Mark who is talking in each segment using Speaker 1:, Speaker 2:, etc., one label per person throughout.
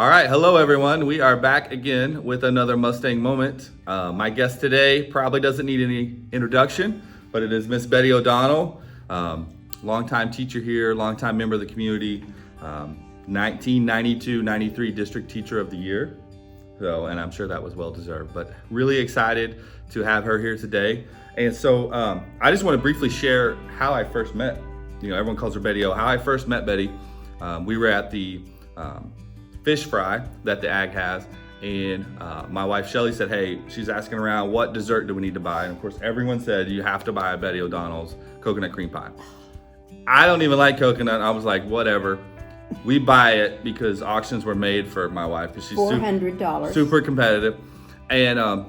Speaker 1: All right, hello everyone. We are back again with another Mustang Moment. My guest today probably doesn't need any introduction, but it is Miss Betty O'Donnell, longtime teacher here, longtime member of the community, 1992-93 District Teacher of the Year. So, and I'm sure that was well deserved, but really excited to have her here today. And so I just want to briefly share how I first met, everyone calls her Betty O, how I first met Betty. We were at the fish fry that the ag has, and my wife Shelly said, hey, she's asking around, what dessert do we need to buy? And of course everyone said you have to buy a Betty O'Donnell's coconut cream pie. I don't even like coconut. I was like, whatever. We buy it because auctions were made for my wife because she's
Speaker 2: $400.
Speaker 1: Super competitive. And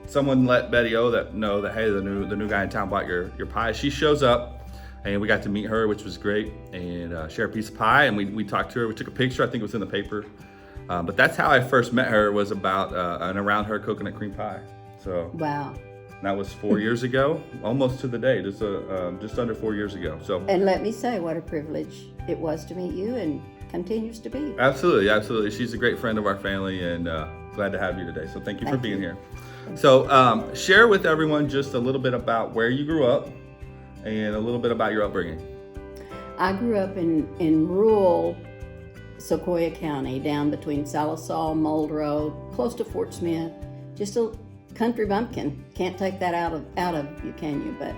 Speaker 1: someone let Betty O know that hey, the new guy in town bought your pie. She shows up and we got to meet her, which was great, and share a piece of pie, and we talked to her. We took a picture. I think it was in the paper. But that's how I first met her, was about and around her coconut cream pie. So
Speaker 2: Wow.
Speaker 1: That was 4 years ago, almost to the day, just under 4 years ago. So.
Speaker 2: And let me say what a privilege it was to meet you, and continues to be.
Speaker 1: Absolutely. She's a great friend of our family, and glad to have you today. So thank you for being here. So share with everyone just a little bit about where you grew up and a little bit about your upbringing. I
Speaker 2: grew up in rural Sequoyah County, down between Salisal, Muldrow, close to Fort Smith. Just a country bumpkin. Can't take that out of you, can you? But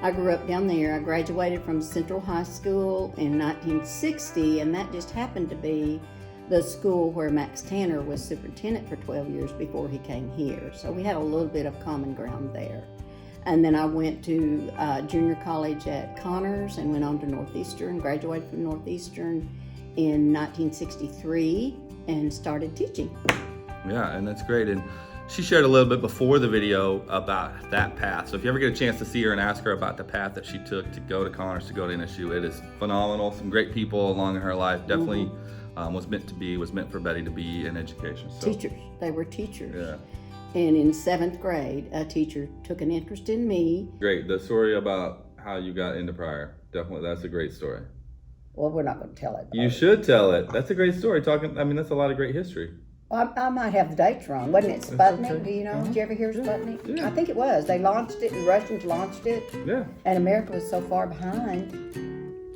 Speaker 2: I grew up down there. I graduated from Central High School in 1960, and that just happened to be the school where Max Tanner was superintendent for 12 years before he came here. So we had a little bit of common ground there. And then I went to junior college at Connors and went on to Northeastern, graduated from Northeastern in 1963 and started teaching.
Speaker 1: Yeah, and that's great. And she shared a little bit before the video about that path. So if you ever get a chance to see her and ask her about the path that she took to go to Connors, to go to NSU, it is phenomenal. Some great people along in her life. Definitely was meant for Betty to be in education. So.
Speaker 2: Teachers. They were teachers.
Speaker 1: Yeah.
Speaker 2: And in 7th grade, a teacher took an interest in me.
Speaker 1: Great. The story about how you got into Pryor, definitely, that's a great story.
Speaker 2: Well, we're not going to tell it.
Speaker 1: You should tell it. That's a great story. That's a lot of great history.
Speaker 2: Well, I might have the dates wrong. Wasn't it Sputnik?
Speaker 1: Okay.
Speaker 2: Do you know? Did you ever hear Sputnik?
Speaker 1: Yeah.
Speaker 2: I think it was. They launched it, the Russians launched it.
Speaker 1: Yeah.
Speaker 2: And America was so far behind.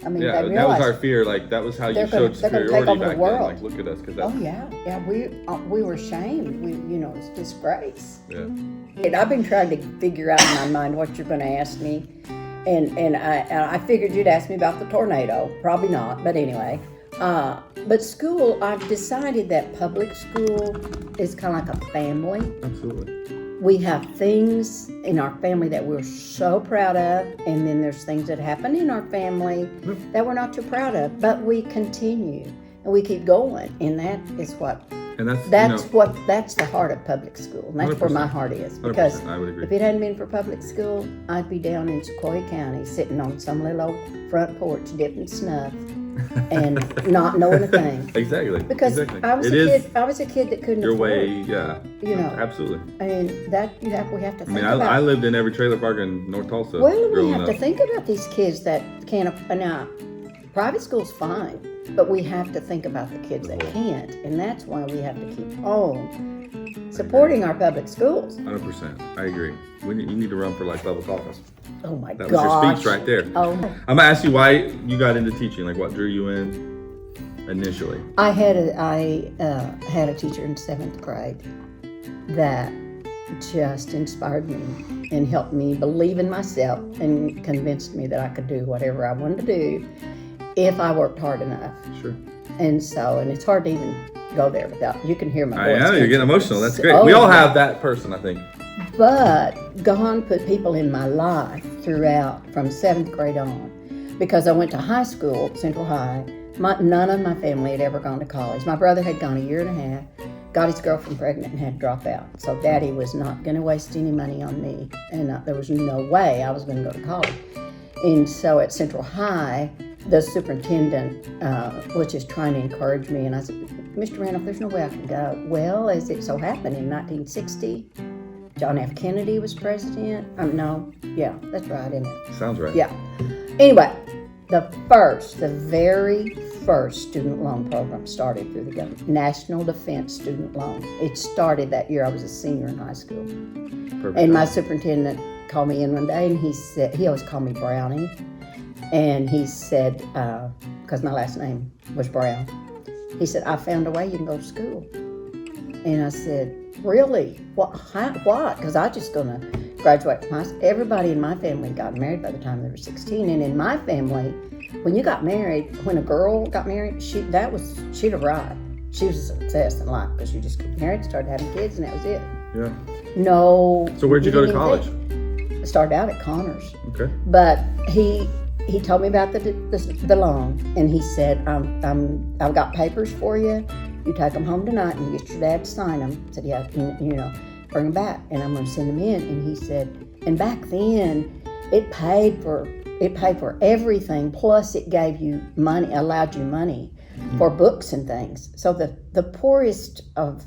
Speaker 2: I mean,
Speaker 1: yeah,
Speaker 2: they
Speaker 1: that was
Speaker 2: realized
Speaker 1: our fear. Like, that was how you showed
Speaker 2: they're gonna
Speaker 1: superiority
Speaker 2: take over
Speaker 1: back
Speaker 2: the world.
Speaker 1: then. Like, look at us. Cause that's,
Speaker 2: oh, yeah. We were ashamed. It's disgrace.
Speaker 1: Yeah.
Speaker 2: And I've been trying to figure out in my mind what you're going to ask me. And I figured you'd ask me about the tornado. Probably not, but anyway. But school, I've decided that public school is kind of like a family.
Speaker 1: Absolutely.
Speaker 2: We have things in our family that we're so proud of, and then there's things that happen in our family that we're not too proud of, but we continue and we keep going, and that is what.
Speaker 1: And that's
Speaker 2: the heart of public school, and that's
Speaker 1: 100%.
Speaker 2: Where my heart is. Because
Speaker 1: I would agree.
Speaker 2: if it hadn't been for public school, I'd be down in Sequoyah County, sitting on some little old front porch, dipping snuff, and not knowing a thing.
Speaker 1: Exactly.
Speaker 2: Because I was a kid that couldn't
Speaker 1: your
Speaker 2: afford.
Speaker 1: way, yeah. Absolutely.
Speaker 2: And that we have to think
Speaker 1: about.
Speaker 2: I
Speaker 1: lived in every trailer park in North Tulsa.
Speaker 2: Well, we have to think about these kids that can't. Now, private school's fine, but we have to think about the kids that can't, and that's why we have to keep on supporting our public schools.
Speaker 1: 100%. I agree. You need to run for public office.
Speaker 2: Oh my gosh.
Speaker 1: That was your speech right there.
Speaker 2: Oh.
Speaker 1: I'm gonna ask you why you got into teaching. Like, what drew you in initially?
Speaker 2: I had a teacher in 7th grade that just inspired me and helped me believe in myself and convinced me that I could do whatever I wanted to do if I worked hard enough.
Speaker 1: Sure.
Speaker 2: And it's hard to even go there without, you can hear my voice.
Speaker 1: I know, you're getting emotional. That's great. We all have that person, I think.
Speaker 2: But God put people in my life throughout from 7th grade on, because I went to high school, Central High. None of my family had ever gone to college. My brother had gone a year and a half, got his girlfriend pregnant, and had to drop out. So Daddy was not going to waste any money on me, and there was no way I was going to go to college. And so at Central High, the superintendent was just trying to encourage me, and I said, Mr. Randolph, there's no way I can go. Well, as it so happened, in 1960, John F. Kennedy was president. That's right, isn't it?
Speaker 1: Sounds right.
Speaker 2: Yeah. Anyway, the very first student loan program started through the government, National Defense Student Loan. It started that year I was a senior in high school.
Speaker 1: Perfect.
Speaker 2: And my superintendent called me in one day, and he said, he always called me Brownie, and he said, because my last name was Brown, he said, I found a way you can go to school. And I said, really? What? Because I was just going to graduate from high school. Everybody in my family got married by the time they were 16. And in my family, when you got married, when a girl got married, she'd arrived. She was a success in life because you just got married, started having kids, and that was it.
Speaker 1: Yeah.
Speaker 2: No.
Speaker 1: So where'd you go to college?
Speaker 2: I started out at Connors.
Speaker 1: Okay.
Speaker 2: But he told me about the loan, and he said, I've got papers for you. You take them home tonight, and you get your dad to sign them. I said, yeah, bring them back, and I'm going to send them in. And he said, and back then, it paid for everything. Plus, it gave you money, allowed you money for books and things. So the poorest of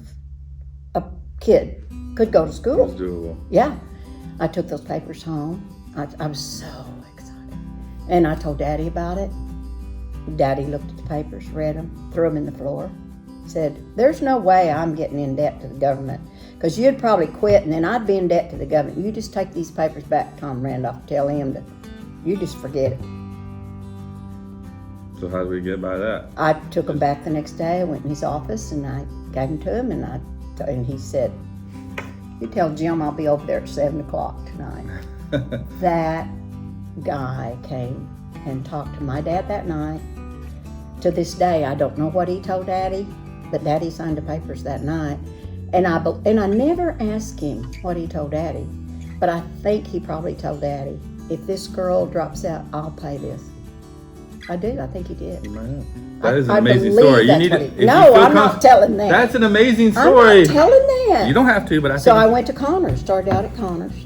Speaker 2: a kid could go to school.
Speaker 1: That's doable.
Speaker 2: Yeah, I took those papers home. I was so excited, and I told Daddy about it. Daddy looked at the papers, read them, threw them in the floor. Said, there's no way I'm getting in debt to the government, because you'd probably quit and then I'd be in debt to the government. You just take these papers back to Tom Randolph, tell him to, you just forget it.
Speaker 1: So how did we get by that?
Speaker 2: I took them back the next day. I went in his office and I gave them to him, and he said, you tell Jim I'll be over there at 7 o'clock tonight. That guy came and talked to my dad that night. To this day, I don't know what he told Daddy, but Daddy signed the papers that night. And I never asked him what he told Daddy, but I think he probably told Daddy, if this girl drops out, I'll pay this. I do. I think he did.
Speaker 1: That is an amazing story.
Speaker 2: No, I'm not telling that.
Speaker 1: That's an amazing story.
Speaker 2: I'm not telling that.
Speaker 1: You don't have to, but I think.
Speaker 2: So I went to Connors, started out at Connors,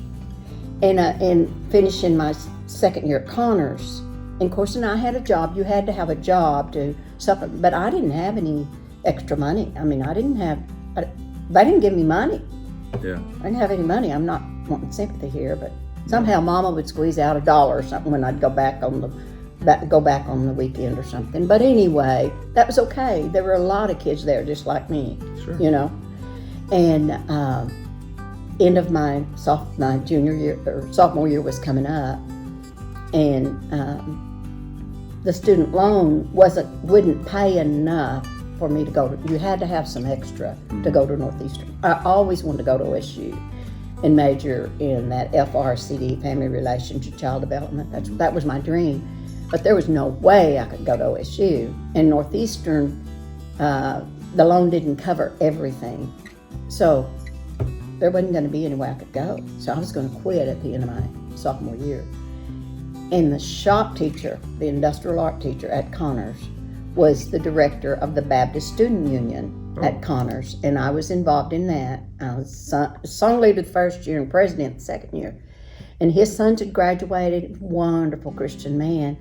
Speaker 2: and finished in my second year at Connors. And of course, and I had a job. You had to have a job to supplement, but I didn't have any extra money. I mean, they didn't give me money.
Speaker 1: Yeah.
Speaker 2: I didn't have any money. I'm not wanting sympathy here, but somehow Mama would squeeze out $1 or something when I'd go back on the weekend or something. But anyway, that was okay. There were a lot of kids there just like me.
Speaker 1: Sure.
Speaker 2: And end of my junior year or sophomore year was coming up, and the student loan wouldn't pay enough for me to go to. You had to have some extra to go to Northeastern. I always wanted to go to OSU and major in that FRCD, Family Relations and Child Development. That was my dream, but there was no way I could go to OSU. And Northeastern, the loan didn't cover everything, so there wasn't going to be any way I could go. So I was going to quit at the end of my sophomore year. And the shop teacher, the industrial art teacher at Connors, was the director of the Baptist Student Union at Connors, and I was involved in that. I was song leader the first year and president the second year. And his sons had graduated, wonderful Christian man,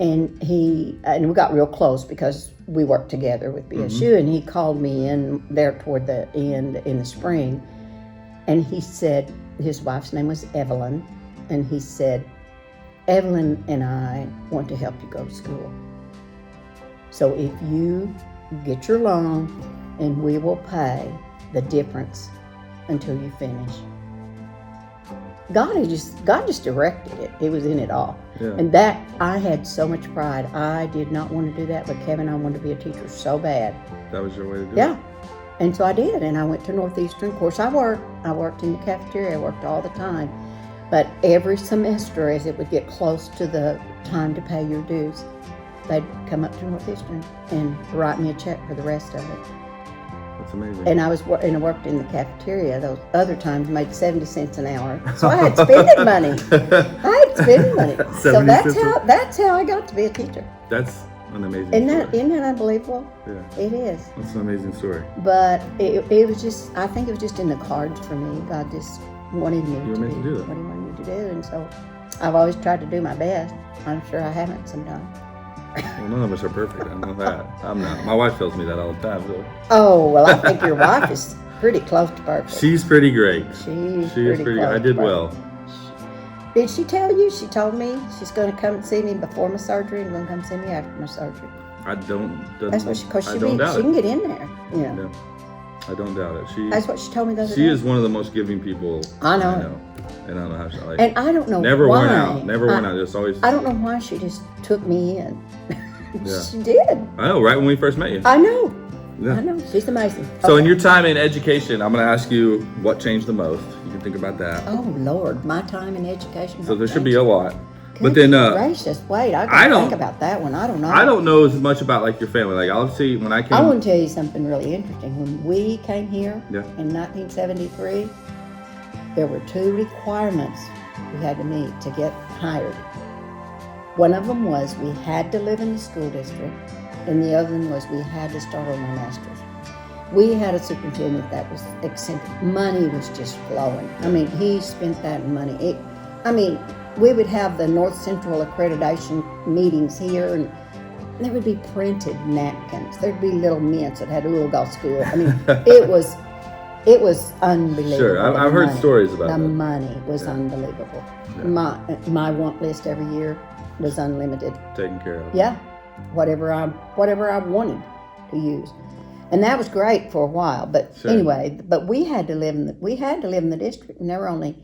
Speaker 2: and we got real close because we worked together with BSU, and he called me in there toward the end in the spring, and he said, his wife's name was Evelyn, and he said, Evelyn and I want to help you go to school. So if you get your loan, and we will pay the difference until you finish. God just directed it. He was in it all.
Speaker 1: Yeah.
Speaker 2: And that, I had so much pride. I did not want to do that, but Kevin, I wanted to be a teacher so bad.
Speaker 1: That was your way to do it?
Speaker 2: Yeah. And so I did, and I went to Northeastern. Of course, I worked in the cafeteria. I worked all the time. But every semester, as it would get close to the time to pay your dues, they'd come up to Northeastern and write me a check for the rest of it.
Speaker 1: That's amazing.
Speaker 2: And I worked in the cafeteria. Those other times made 70 cents an hour. So I had spending money. So that's how I got to be a teacher.
Speaker 1: That's an amazing story.
Speaker 2: Isn't that unbelievable?
Speaker 1: Yeah.
Speaker 2: It is.
Speaker 1: That's an amazing story.
Speaker 2: But it was just, I think it was just in the cards for me. God just wanted me to do what he wanted me to do. And so I've always tried to do my best. I'm sure I haven't sometimes.
Speaker 1: Well, none of us are perfect. I know that. I'm not. My wife tells me that all the time. So.
Speaker 2: Oh, well, I think your wife is pretty close to perfect.
Speaker 1: She's pretty great.
Speaker 2: She is pretty close.
Speaker 1: I did well.
Speaker 2: Did she tell you? She told me she's going to come and see me before my surgery and going to come see me after my surgery.
Speaker 1: I don't.
Speaker 2: That's what because she
Speaker 1: don't doubt
Speaker 2: can
Speaker 1: it.
Speaker 2: get in there. Yeah.
Speaker 1: No, I don't doubt it.
Speaker 2: That's what she told me the other
Speaker 1: She
Speaker 2: day.
Speaker 1: is one of the most giving people
Speaker 2: I know.
Speaker 1: And I don't know how she like.
Speaker 2: And I don't know
Speaker 1: never
Speaker 2: why.
Speaker 1: went out. Never went out. Just always.
Speaker 2: I don't know why she just took me in.
Speaker 1: Yeah.
Speaker 2: She did.
Speaker 1: I know. Right when we first met you.
Speaker 2: I know.
Speaker 1: Yeah.
Speaker 2: I know. She's amazing.
Speaker 1: So
Speaker 2: Okay.
Speaker 1: in your time in education, I'm going to ask you what changed the most. You can think about that.
Speaker 2: Oh Lord, my time in education.
Speaker 1: So there should be a lot. But
Speaker 2: Goodness
Speaker 1: then
Speaker 2: gracious, wait, I
Speaker 1: I
Speaker 2: gotta
Speaker 1: don't-
Speaker 2: think about that one. I don't know.
Speaker 1: I don't know as much about like your family. Like I'll see when I came.
Speaker 2: I want to tell you something really interesting. When we came here
Speaker 1: Yeah.
Speaker 2: in 1973, there were 2 requirements we had to meet to get hired. One of them was we had to live in the school district, and the other one was we had to start on our master's. We had a superintendent that was eccentric. Money was just flowing. I mean, he spent that money. We would have the North Central accreditation meetings here, and there would be printed napkins. There'd be little mints that had Oologah School. I mean, it was unbelievable.
Speaker 1: Sure, I've heard stories about
Speaker 2: the
Speaker 1: that.
Speaker 2: money was unbelievable.
Speaker 1: Yeah.
Speaker 2: My want list every year was unlimited.
Speaker 1: Taken care of.
Speaker 2: Yeah, whatever I wanted to use, and that was great for a while. But
Speaker 1: Sure.
Speaker 2: anyway, but we had to live in the district, and there were only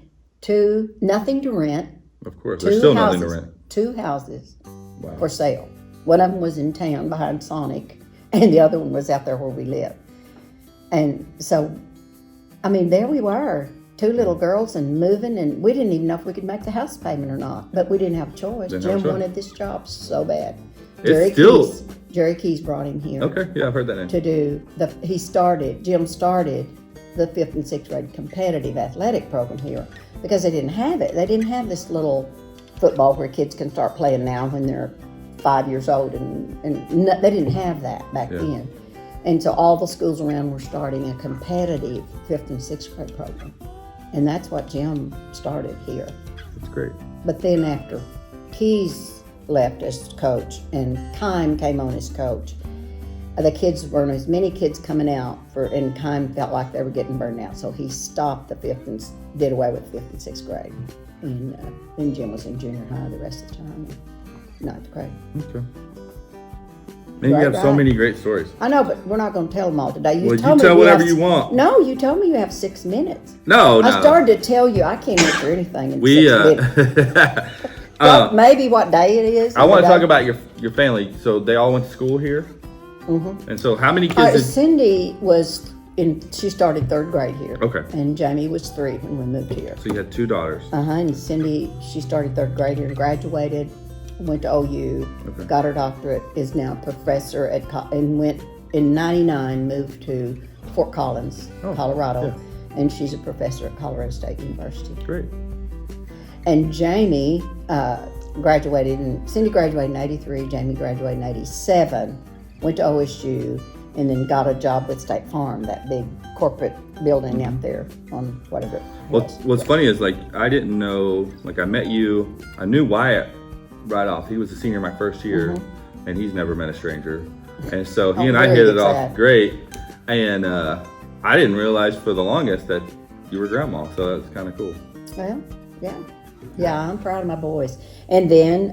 Speaker 2: nothing to rent.
Speaker 1: Of course, there's still
Speaker 2: houses,
Speaker 1: nothing to rent.
Speaker 2: 2 houses
Speaker 1: Wow.
Speaker 2: for sale. One of them was in town behind Sonic, and the other one was out there where we live. And so, there we were, 2 little girls and moving, and we didn't even know if we could make the house payment or not. But we didn't have a choice.
Speaker 1: Didn't have a
Speaker 2: Jim
Speaker 1: choice.
Speaker 2: wanted this job so bad.
Speaker 1: It's still-
Speaker 2: Jerry Keys brought him here
Speaker 1: Okay, yeah, I've heard that name.
Speaker 2: to do Jim started the 5th and 6th grade competitive athletic program here because they didn't have it. They didn't have this little football where kids can start playing now when they're 5 years old, they didn't have that back then. And so all the schools around were starting a competitive 5th and 6th grade program. And that's what Jim started here.
Speaker 1: That's great.
Speaker 2: But then after Keys left as coach and Kime came on as coach, the kids weren't as many kids coming out and Kime felt like they were getting burned out. So he stopped the 5th and did away with 5th and 6th grade. And then Jim was in junior high the rest of the time, in 9th grade.
Speaker 1: Okay. Man, you have so many great stories.
Speaker 2: I know, but we're not going to tell them all today.
Speaker 1: You tell whatever you want.
Speaker 2: No, you told me you have 6 minutes.
Speaker 1: No.
Speaker 2: I started to tell you I can't answer anything in 6 minutes. Maybe what day it is.
Speaker 1: I want to talk about your family. So they all went to school here? Mm-hmm. And so how many kids did...
Speaker 2: Cindy she started 3rd grade here.
Speaker 1: Okay.
Speaker 2: And Jamie was 3 when we moved here.
Speaker 1: So you had 2 daughters.
Speaker 2: And Cindy, she started 3rd grade here and graduated, went to OU, got her doctorate, is now a professor and went in 99, moved to Fort Collins, Colorado, and she's a professor at Colorado State University.
Speaker 1: Great.
Speaker 2: And Jamie Cindy graduated in 83, Jamie graduated in 87, went to OSU, and then got a job with State Farm, that big corporate building out there on whatever it was.
Speaker 1: What's funny is I didn't know, I met you, I knew Wyatt right off. He was a senior my first year, and he's never met a stranger. And so he and I hit it off great. And I didn't realize for the longest that you were grandma, so that's kind of cool.
Speaker 2: Well, yeah, I'm proud of my boys. And then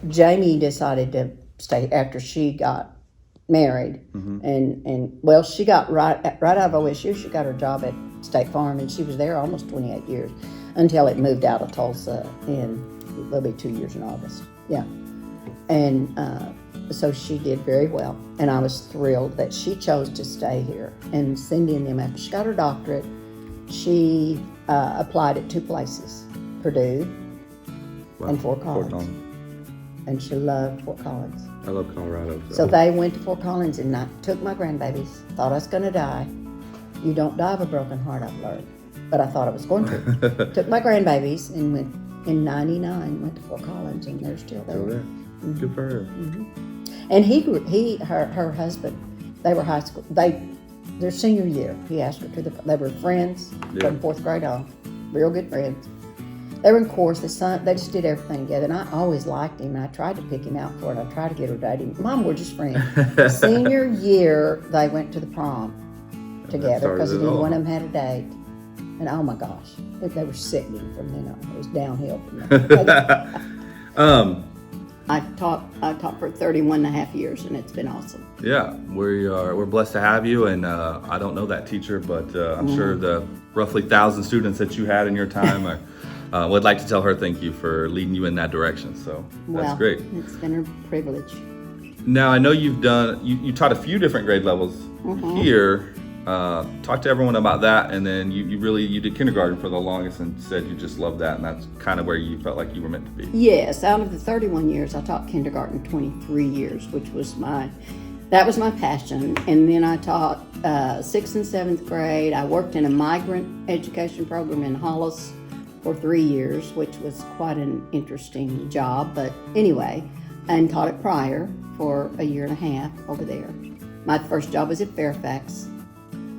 Speaker 2: Jamie decided to stay after she got married, and she got right out of OSU. She got her job at State Farm, and she was there almost 28 years until it moved out of Tulsa. It'll be 2 years in August. Yeah, and so she did very well, and I was thrilled that she chose to stay here. And Cindy and them, after she got her doctorate, she applied at 2 places, Purdue and Fort Collins. And she loved Fort Collins.
Speaker 1: I love Colorado.
Speaker 2: So they went to Fort Collins, and I took my grandbabies. Thought I was going to die. You don't die of a broken heart, I've learned. But I thought I was going to. Took my grandbabies and went in 99, went to Fort Collins, and they're still there.
Speaker 1: Still there. Good for her.
Speaker 2: And her husband, they were high school. Their senior year, he asked her they were friends from 4th grade on, real good friends. They were in chorus. They just did everything together, and I always liked him. And I tried to pick him out for it. I tried to get her to date him. Mom, we're just friends. Senior year, they went to the prom together because neither one of them had a date. And oh my gosh, they were sickening from then on. It was downhill from there. I taught for 31 and a half years, and it's been awesome.
Speaker 1: Yeah, we're blessed to have you, and I don't know that teacher, but I'm sure the roughly 1,000 students that you had in your time would like to tell her thank you for leading you in that direction. So that's great.
Speaker 2: It's been a privilege.
Speaker 1: Now I know you've done you taught a few different grade levels here. Talk to everyone about that, and then you did kindergarten for the longest and said you just loved that, and that's kind of where you felt like you were meant to be.
Speaker 2: Yes, out of the 31 years, I taught kindergarten 23 years, which was my passion. And then I taught 6th and 7th grade. I worked in a migrant education program in Hollis for 3 years, which was quite an interesting job. But anyway, and taught at Pryor for a year and a half over there. My first job was at Fairfax.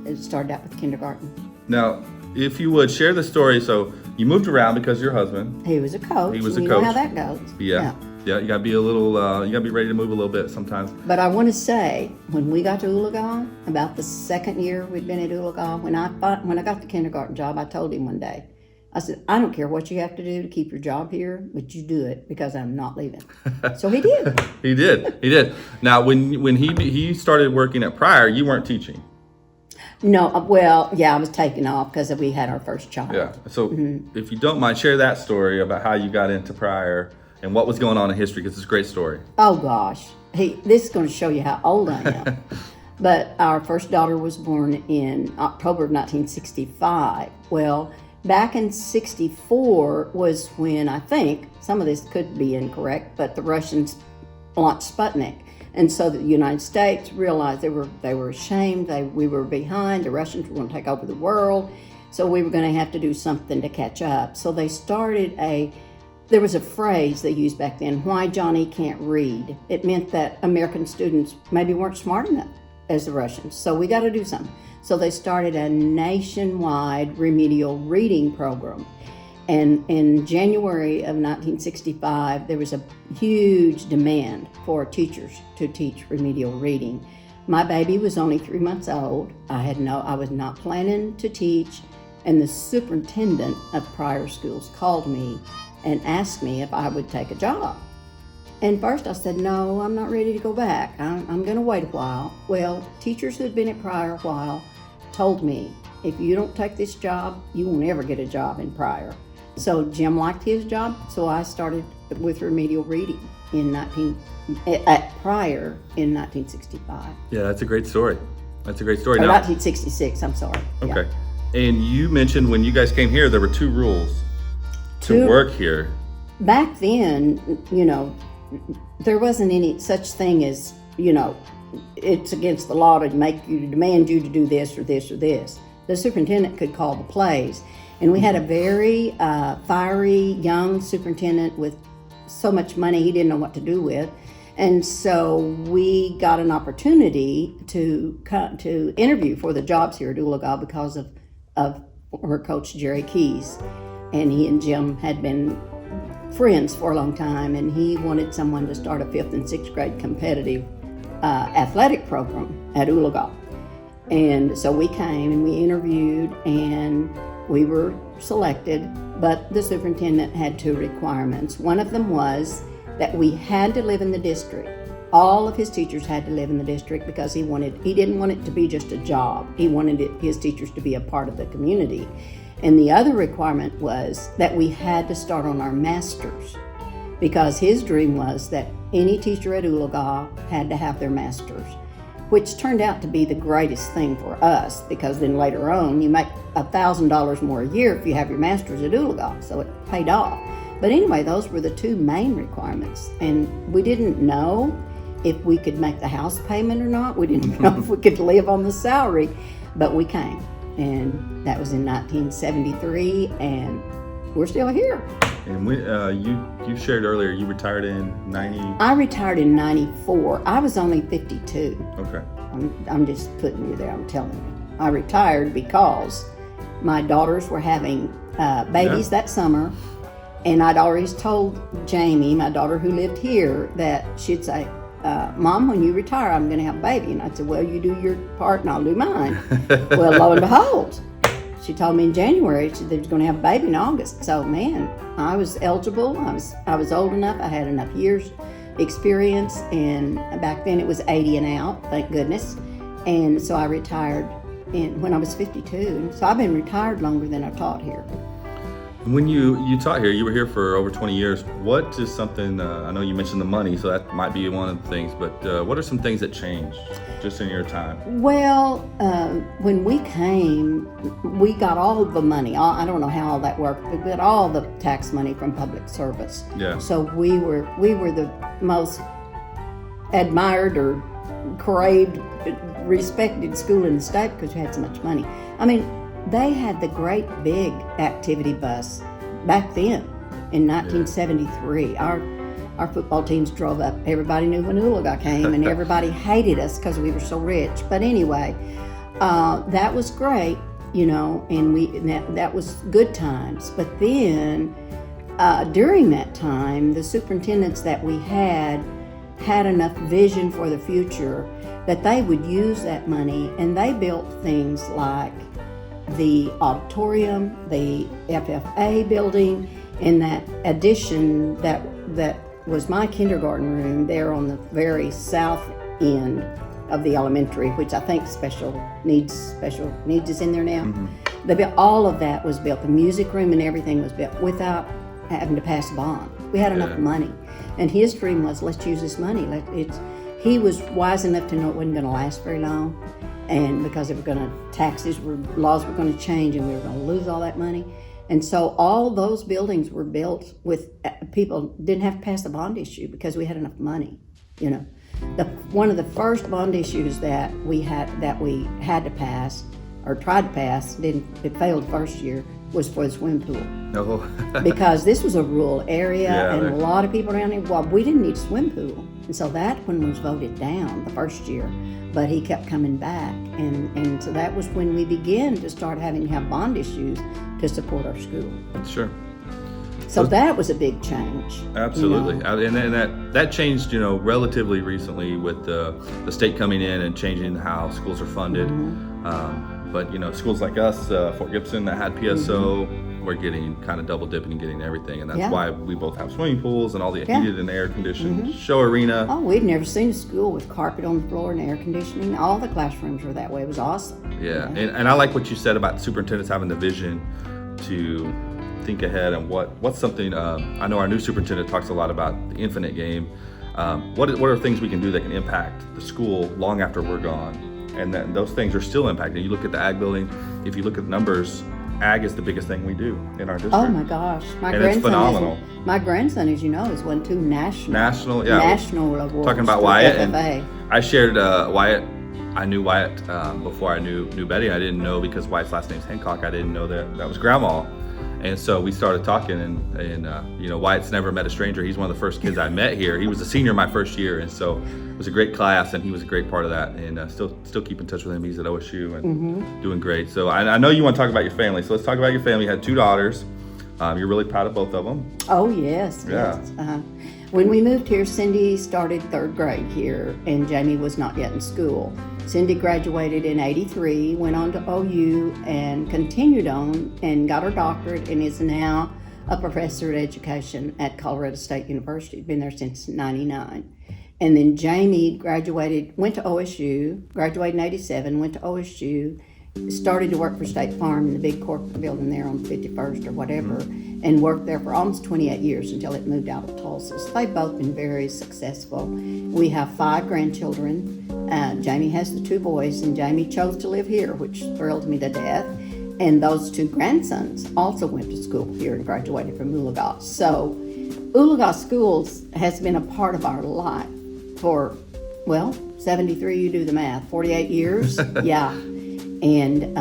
Speaker 2: It started out with kindergarten.
Speaker 1: Now, if you would share the story, so you moved around because your husband.
Speaker 2: He was a coach.
Speaker 1: He was
Speaker 2: and
Speaker 1: a
Speaker 2: you
Speaker 1: coach.
Speaker 2: know how that goes.
Speaker 1: Yeah. You gotta be a little. You gotta be ready to move a little bit sometimes.
Speaker 2: But I want to say, when we got to Oologah, about the second year we'd been at Oologah, when I got the kindergarten job, I told him one day, I said, I don't care what you have to do to keep your job here, but you do it because I'm not leaving. So he did.
Speaker 1: He did. Now, when he started working at Pryor, you weren't teaching.
Speaker 2: No, well, yeah, I was taking off because we had our first child.
Speaker 1: Yeah. So if you don't mind, share that story about how you got into Pryor and what was going on in history, because it's a great story.
Speaker 2: Oh gosh, this is going to show you how old I am. But our first daughter was born in October of 1965. Well, back in 64 was when, I think, some of this could be incorrect, but the Russians launched Sputnik. And so the United States realized they were ashamed, we were behind, the Russians were going to take over the world, so we were going to have to do something to catch up. So they started there was a phrase they used back then, why Johnny can't read. It meant that American students maybe weren't smart enough as the Russians, so we got to do something. So they started a nationwide remedial reading program. And in January of 1965, there was a huge demand for teachers to teach remedial reading. My baby was only 3 months old. I was not planning to teach, and the superintendent of Pryor schools called me and asked me if I would take a job. And first I said, no, I'm not ready to go back. I'm going to wait a while. Well, teachers who had been at Pryor a while told me, if you don't take this job, you won't ever get a job in Pryor. So Jim liked his job, so I started with remedial reading at Pryor in 1965.
Speaker 1: Yeah, that's a great story.
Speaker 2: Or 1966, I'm sorry.
Speaker 1: Okay. Yeah. And you mentioned when you guys came here, there were 2 rules to work here.
Speaker 2: Back then, there wasn't any such thing as, it's against the law to demand you to do this or this or this. The superintendent could call the plays. And we had a very fiery young superintendent with so much money he didn't know what to do with. And so we got an opportunity to interview for the jobs here at Oologah because of her coach, Jerry Keys. And he and Jim had been friends for a long time, and he wanted someone to start a 5th and 6th grade competitive athletic program at Oologah. And so we came and we interviewed, and we were selected, but the superintendent had 2 requirements. One of them was that we had to live in the district. All of his teachers had to live in the district because he didn't want it to be just a job. He wanted his teachers to be a part of the community. And the other requirement was that we had to start on our masters, because his dream was that any teacher at Oologah had to have their masters, which turned out to be the greatest thing for us, because then later on you make $1,000 more a year if you have your master's at Oologah, so it paid off. But anyway, those were the 2 main requirements, and we didn't know if we could make the house payment or not. We didn't know if we could live on the salary, but we came, and that was in 1973, and we're still here.
Speaker 1: And you shared earlier you retired in 90.
Speaker 2: I retired in 94. I was only 52.
Speaker 1: Okay.
Speaker 2: I'm just putting you there. I'm telling you. I retired because my daughters were having babies that summer, and I'd always told Jamie, my daughter who lived here, that she'd say, Mom, when you retire, I'm going to have a baby. And I'd say, well, you do your part and I'll do mine. Well, lo and behold, she told me in January they was going to have a baby in August. So, man, I was eligible. I was old enough. I had enough years experience, and back then it was 80 and out, thank goodness. And so I retired when I was 52. So I've been retired longer than I taught here.
Speaker 1: When you taught here, you were here for over 20 years. What is something, I know you mentioned the money, so that might be one of the things, but what are some things that changed just in your time?
Speaker 2: Well, when we came, we got all of the money. I don't know how all that worked, but we got all the tax money from public service.
Speaker 1: Yeah.
Speaker 2: So we were the most admired or craved, respected school in the state because we had so much money. I mean, they had the great big activity bus back then in 1973. Our football teams drove up. Everybody knew when Oologah came, and everybody hated us because we were so rich. But anyway, that was great, and that was good times. But then during that time, the superintendents that we had enough vision for the future that they would use that money, and they built things like the auditorium, the FFA building, and that addition that was my kindergarten room there on the very south end of the elementary, which I think special needs is in there now. Mm-hmm. All of that was built. The music room and everything was built without having to pass a bond. We had enough money, and his dream was, let's use this money. He was wise enough to know it wasn't going to last very long. And because laws were going to change, and we were going to lose all that money. And so all those buildings were built with people didn't have to pass the bond issue because we had enough money. One of the first bond issues that we had to pass or tried to pass, it failed the first year, was for the swim pool.
Speaker 1: No.
Speaker 2: Because this was a rural area, and a lot of people around here, we didn't need a swim pool. And so that one was voted down the first year, but he kept coming back. And so that was when we began to start having to have bond issues to support our school.
Speaker 1: Sure.
Speaker 2: So that was a big change.
Speaker 1: Absolutely. And that changed, relatively recently with the state coming in and changing how schools are funded. Mm-hmm. But schools like us, Fort Gibson, that had PSO, we're getting kind of double dipping and getting everything, and that's why we both have swimming pools and all the heated and air conditioned show arena.
Speaker 2: Oh, we'd never seen a school with carpet on the floor and air conditioning. All the classrooms were that way. It was awesome.
Speaker 1: Yeah. And I like what you said about superintendents having the vision to think ahead and what's something. I know our new superintendent talks a lot about the infinite game. What are things we can do that can impact the school long after we're gone? And those things are still impacting. You look at the ag building, if you look at the numbers, ag is the biggest thing we do in our district.
Speaker 2: Oh my gosh.
Speaker 1: It's phenomenal.
Speaker 2: My grandson, as you know, has won 2 national awards.
Speaker 1: Talking about Wyatt,
Speaker 2: FFA.
Speaker 1: and I shared Wyatt. I knew Wyatt before I knew Betty. I didn't know, because Wyatt's last name's Hancock, I didn't know that was Grandma. And so we started talking, and Wyatt's never met a stranger. He's one of the first kids I met here. He was a senior my first year, and so it was a great class, and he was a great part of that. And still keep in touch with him. He's at OSU and doing great. So I know you want to talk about your family. So let's talk about your family. You had 2 daughters. You're really proud of both of them.
Speaker 2: Oh yes.
Speaker 1: Yeah.
Speaker 2: Yes. When we moved here, Cindy started 3rd grade here, and Jamie was not yet in school. Cindy graduated in '83, went on to OU, and continued on and got her doctorate, and is now a professor at education at Colorado State University. Been there since '99. And then Jamie went to OSU, graduated in '87, went to OSU, started to work for State Farm in the big corporate building there on 51st or whatever, and worked there for almost 28 years until it moved out of Tulsa. So they've both been very successful. We have 5 grandchildren. Jamie has the 2 boys, and Jamie chose to live here, which thrilled me to death. And those 2 grandsons also went to school here and graduated from Oologah. So Oologah Schools has been a part of our life for, 73, you do the math, 48 years. Yeah. And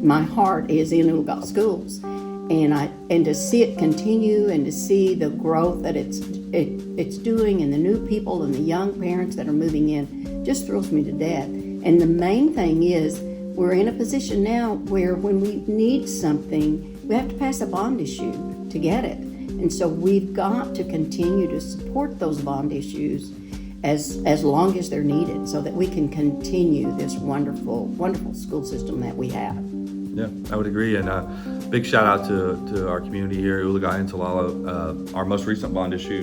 Speaker 2: my heart is in Oologah Schools, and to see it continue, and to see the growth that it's doing, and the new people and the young parents that are moving in, just thrills me to death. And the main thing is, we're in a position now where when we need something, we have to pass a bond issue to get it. And so we've got to continue to support those bond issues as long as they're needed, so that we can continue this wonderful, wonderful school system that we have.
Speaker 1: Yeah, I would agree. And big shout out to our community here, Oologah and Talala. Our most recent bond issue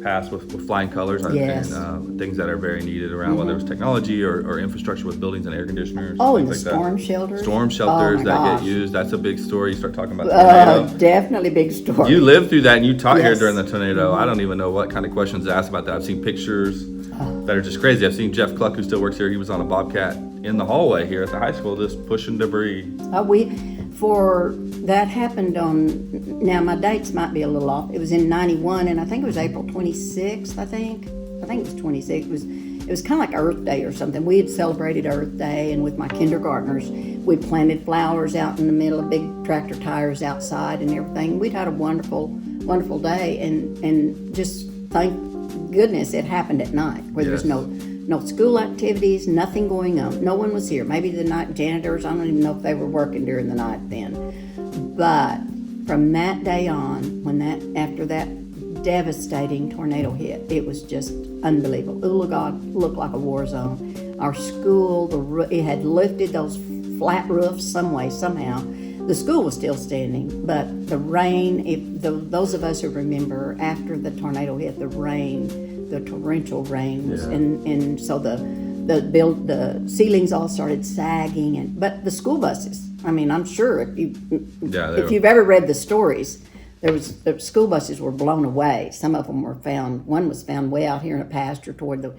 Speaker 1: past with flying colors
Speaker 2: Yes.
Speaker 1: and things that are very needed around, whether it's technology or infrastructure with buildings and air conditioners.
Speaker 2: Oh, and the
Speaker 1: things like
Speaker 2: storm
Speaker 1: that.
Speaker 2: shelters.
Speaker 1: Storm shelters
Speaker 2: Oh, my
Speaker 1: that
Speaker 2: gosh.
Speaker 1: get used. That's a big story. You start talking about tornado.
Speaker 2: Definitely big story.
Speaker 1: You lived through that and you taught here
Speaker 2: Yes.
Speaker 1: during the tornado. I don't even know what kind of questions to ask about that. I've seen pictures that are just crazy. I've seen Jeff Cluck, who still works here. He was on a Bobcat in the hallway here at the high school, just pushing debris.
Speaker 2: That happened on, now my dates might be a little off. It was in 91, and I think it was April 26th, I think it was 26th. It was kind of like Earth Day or something. We had celebrated Earth Day, and with my kindergartners, we planted flowers out in the middle of big tractor tires outside and everything. We'd had a wonderful, wonderful day, and just thank goodness it happened at night, where there was
Speaker 1: Yes.
Speaker 2: no school activities, nothing going on. No one was here. Maybe the night janitors, I don't even know if they were working during the night then. But from that day on, after that devastating tornado hit, it was just unbelievable. Oologah looked like a war zone. Our school, it had lifted those flat roofs some way, somehow. The school was still standing, but the rain, those of us who remember after the tornado hit, the torrential rain was,
Speaker 1: Yeah.
Speaker 2: and so the ceilings all started sagging, but the school buses, I mean, I'm sure if you've ever read the stories, the school buses were blown away. Some of them were found. One was found way out here in a pasture toward the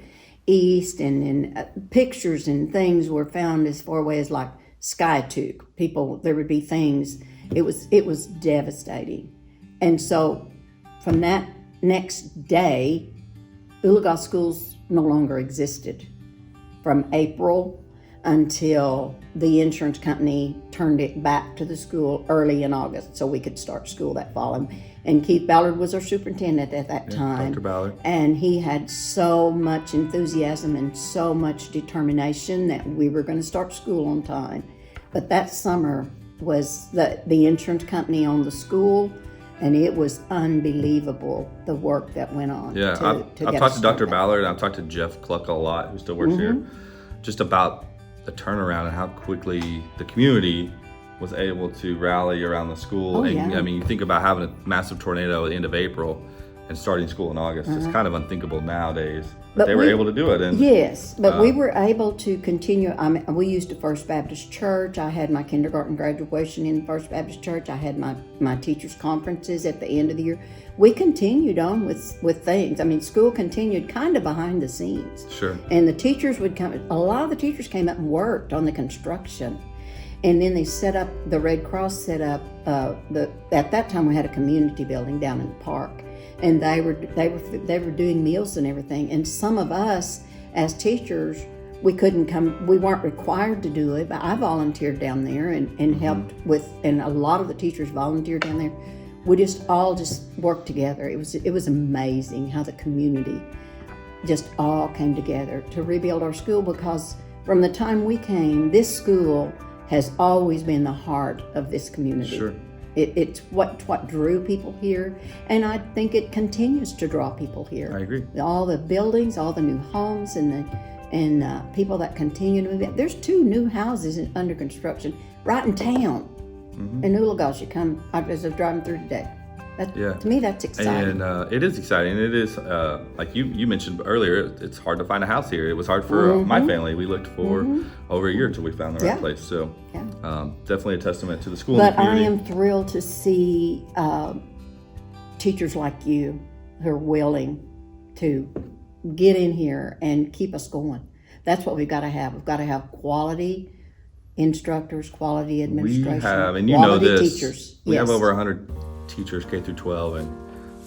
Speaker 2: east, and pictures and things were found as far away as like Skiatook. There would be things. It was devastating, and so from that next day, Oologah schools no longer existed from April until the insurance company turned it back to the school early in August so we could start school that fall. And Keith Ballard was our superintendent at that time.
Speaker 1: Dr. Ballard.
Speaker 2: And he had so much enthusiasm and so much determination that we were going to start school on time. But that summer was the insurance company owned the school, and it was unbelievable the work that went on.
Speaker 1: Yeah, I've talked to Dr. Ballard, and I've talked to Jeff Cluck a lot, who still works here, just about the turnaround and how quickly the community was able to rally around the school.
Speaker 2: Oh,
Speaker 1: and
Speaker 2: yeah.
Speaker 1: I mean, you think about having a massive tornado at the end of April and starting school in August. It's kind of unthinkable nowadays. But they were able to do it. And
Speaker 2: yes, but we were able to continue. I mean, we used a First Baptist Church. I had my kindergarten graduation in First Baptist Church. I had my teachers' conferences at the end of the year. We continued on with things. I mean, school continued kind of behind the scenes.
Speaker 1: Sure.
Speaker 2: And the teachers would come. A lot of the teachers came up and worked on the construction. And then they set up, the Red Cross set up, at that time we had a community building down in the park. And they were doing meals and everything. And some of us as teachers, we couldn't come, we weren't required to do it, but I volunteered down there and helped with, and a lot of the teachers volunteered down there. We all worked together. It was amazing how the community just all came together to rebuild our school, because from the time we came, this school has always been the heart of this community.
Speaker 1: Sure.
Speaker 2: It's what drew people here, and I think it continues to draw people here.
Speaker 1: I agree.
Speaker 2: All the buildings, all the new homes, and people that continue to move in. There's 2 new houses under construction right in town. In Oologah, you come, I was driving through today. To me, that's exciting.
Speaker 1: And it is exciting. It is, like you mentioned earlier, it's hard to find a house here. It was hard for my family. We looked for over a year until we found the right place. So definitely a testament to the school and the
Speaker 2: But I
Speaker 1: community.
Speaker 2: am thrilled to see teachers like you who are willing to get in here and keep us going. That's what we've got to have. We've got to have quality instructors, quality administration.
Speaker 1: We have, and you
Speaker 2: quality
Speaker 1: know this,
Speaker 2: teachers.
Speaker 1: we have
Speaker 2: Yes.
Speaker 1: over 100 teachers K through 12, and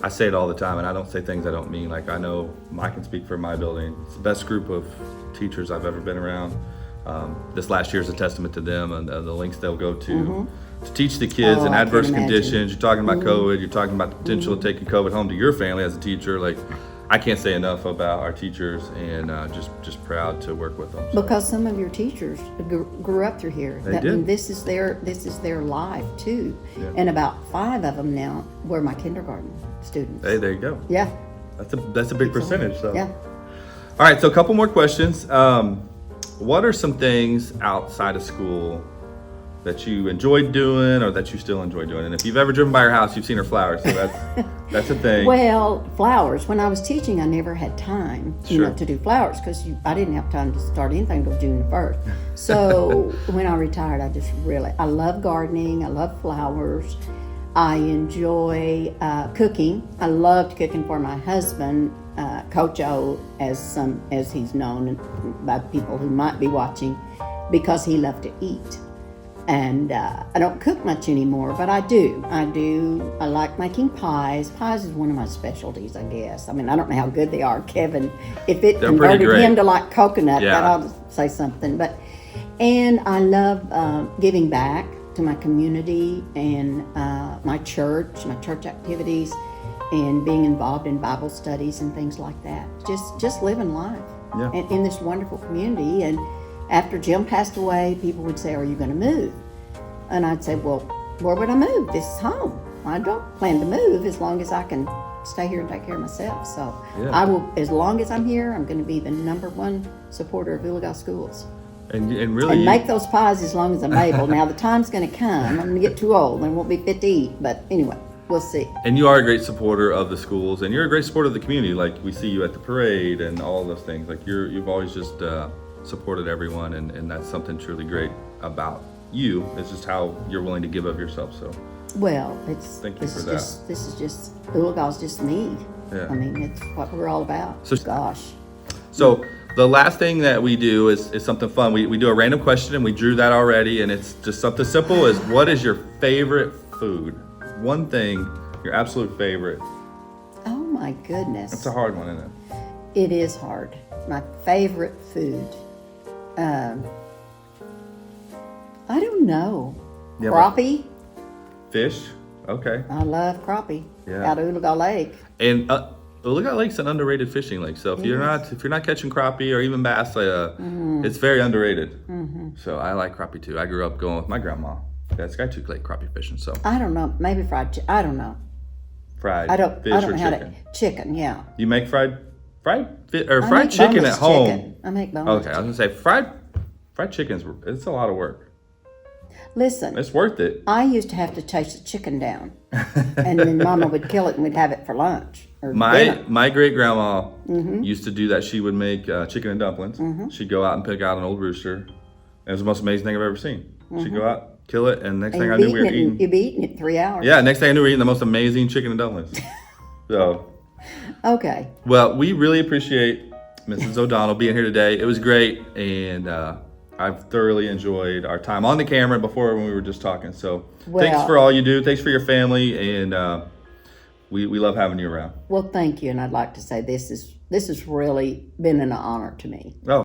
Speaker 1: I say it all the time, and I don't say things I don't mean. Like, I know I can speak for my building. It's the best group of teachers I've ever been around. This last year is a testament to them and the lengths they'll go to teach the kids in
Speaker 2: I
Speaker 1: adverse
Speaker 2: can imagine.
Speaker 1: conditions. You're talking about COVID. You're talking about the potential of taking COVID home to your family as a teacher. Like, I can't say enough about our teachers, and just proud to work with them. So.
Speaker 2: Because some of your teachers grew up through here.
Speaker 1: They did.
Speaker 2: And this is their life too.
Speaker 1: Yeah.
Speaker 2: And about 5 of them now were my kindergarten students.
Speaker 1: Hey, there you go.
Speaker 2: Yeah.
Speaker 1: That's a big percentage. So.
Speaker 2: Yeah.
Speaker 1: All right, so a couple more questions. What are some things outside of school that you enjoyed doing or that you still enjoy doing? And if you've ever driven by her house, you've seen her flowers. So That's a thing.
Speaker 2: Well, flowers. When I was teaching, I never had time,
Speaker 1: Sure.
Speaker 2: to do flowers because I didn't have time to start anything until June the 1st. So when I retired, I love gardening. I love flowers. I enjoy cooking. I loved cooking for my husband, Coach O, as he's known by people who might be watching, because he loved to eat. And I don't cook much anymore, but I do. I like making pies. Pies is one of my specialties, I guess. I mean, I don't know how good they are, Kevin. If it
Speaker 1: They're pretty
Speaker 2: converted
Speaker 1: great.
Speaker 2: him to like coconut,
Speaker 1: Yeah.
Speaker 2: that ought to say something. And I love giving back to my community and my church activities, and being involved in Bible studies and things like that. Just living life
Speaker 1: Yeah.
Speaker 2: in this wonderful community. And after Jim passed away, people would say, "Are you going to move?" And I'd say, "Well, where would I move? This is home. I don't plan to move as long as I can stay here and take care of myself." So
Speaker 1: Yeah.
Speaker 2: I will, as long as I'm here, I'm going to be the #1 supporter of Oologah schools.
Speaker 1: And really,
Speaker 2: And make those pies as long as I'm able. Now, the time's going to come. I'm going to get too old and won't be fit to eat. But anyway, we'll see.
Speaker 1: and you are a great supporter of the schools, and you're a great supporter of the community. Like, we see you at the parade and all of those things. Like, you've always just supported everyone, and that's something truly great about you. It's just how you're willing to give of yourself. So
Speaker 2: Well,
Speaker 1: Thank you
Speaker 2: this
Speaker 1: for
Speaker 2: is
Speaker 1: that.
Speaker 2: this is just Oologah's just me.
Speaker 1: Yeah.
Speaker 2: I mean, it's what we're all about.
Speaker 1: So-
Speaker 2: Gosh.
Speaker 1: So the last thing that we do is something fun. We do a random question, and we drew that already, and it's just something simple as, what is your favorite food? One thing, your absolute favorite.
Speaker 2: Oh my goodness.
Speaker 1: That's a hard one, isn't it?
Speaker 2: It is hard. My favorite food. I don't know.
Speaker 1: Yeah, but-
Speaker 2: Crappie.
Speaker 1: Fish? Okay.
Speaker 2: I love crappie.
Speaker 1: Yeah.
Speaker 2: Out of Oologah Lake.
Speaker 1: And Oologah Lake's an underrated fishing lake. So if you're not catching crappie or even bass, it's very underrated. So I like crappie too. I grew up going with my grandma. That's Skytook Lake crappie fishing. So
Speaker 2: I don't know. Maybe fried chicken. I don't know.
Speaker 1: fried
Speaker 2: I don't
Speaker 1: fish
Speaker 2: know
Speaker 1: or
Speaker 2: how
Speaker 1: chicken.
Speaker 2: to. Chicken, yeah.
Speaker 1: You make fried
Speaker 2: I
Speaker 1: fried
Speaker 2: make
Speaker 1: chicken
Speaker 2: boneless
Speaker 1: at home.
Speaker 2: chicken. I make boneless.
Speaker 1: Okay, I was gonna say fried chicken's it's a lot of work.
Speaker 2: Listen,
Speaker 1: It's worth it.
Speaker 2: I used to have to chase the chicken down, and then Mama would kill it, and we'd have it for lunch or dinner.
Speaker 1: My great grandma used to do that. She would make chicken and dumplings. She'd go out and pick out an old rooster. And it was the most amazing thing I've ever seen. She'd go out, kill it, and next thing I knew we were eating.
Speaker 2: You'd be eating it in 3 hours.
Speaker 1: Yeah, next thing I knew we were eating the most amazing chicken and dumplings. So,
Speaker 2: Okay.
Speaker 1: well, we really appreciate Mrs. O'Donnell being here today. It was great, and I've thoroughly enjoyed our time on the camera before when we were just talking. So, thanks
Speaker 2: Well-
Speaker 1: for all you do. Thanks for your family, and we love having you around.
Speaker 2: Well, thank you, and I'd like to say this has really been an honor to me.
Speaker 1: Oh,